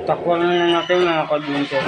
Takpan na natin mga kabinter.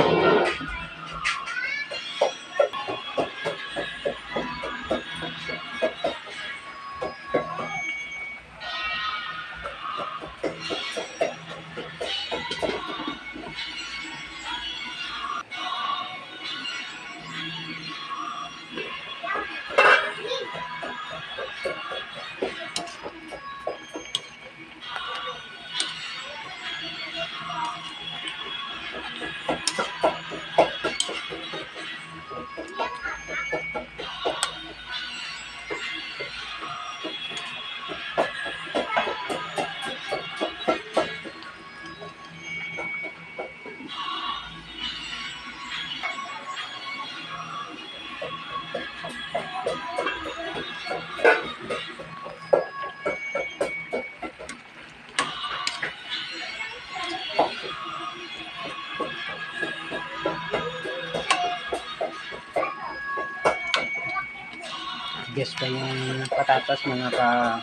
Guess pa yung patatas mga ka-mature.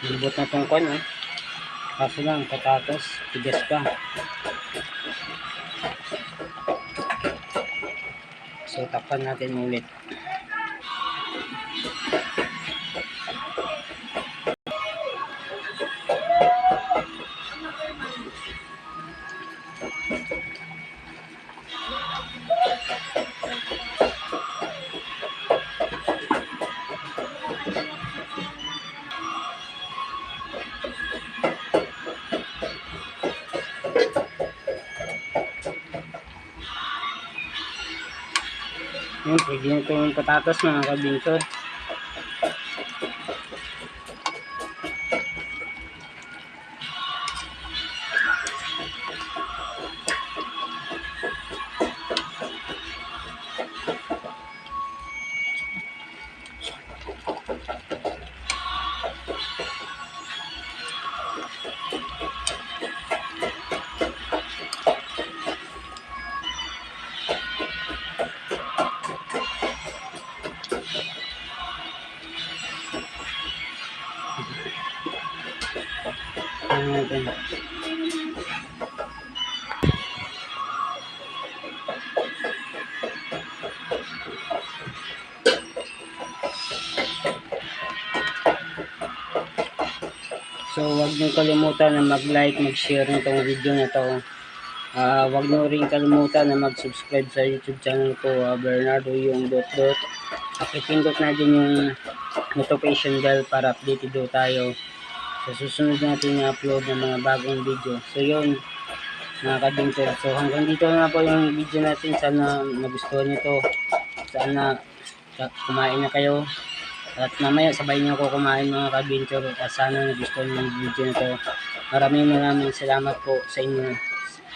Nilibot na itong kwan kaso lang patatas tigas pa. So takpan natin ulit. Yun, pwede nyo itong patatas mga kabinter. Natin. So wag niyo kalimutan na mag-like, mag-share nitong video na to. Wag niyo rin kalimutan na mag-subscribe sa YouTube channel ko, Bernardo yung dot. Pakipindot na din yung notification bell para updated tayo sa susunod natin i-upload ng mga bagong video. So yun mga kabinter, so hanggang dito na po yung video natin. Sana nagustuhan nyo to, sana kumain na kayo at mamaya sabay nyo ako kumain mga kabinter. Sana nagustuhan nyo yung video na to. Maraming salamat po sa inyo.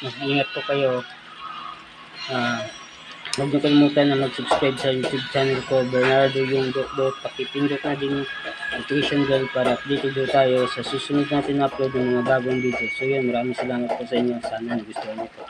Mag-ingat po kayo. Huwag niyo kalimutan na mag-subscribe sa YouTube channel ko, Bernardo yung dot. Pakipindot na din yung notification bell para updated tayo sa susunod natin na upload ng mga bagong video. So yun, maraming salamat po sa inyo. Sana nagustuhan niyo po.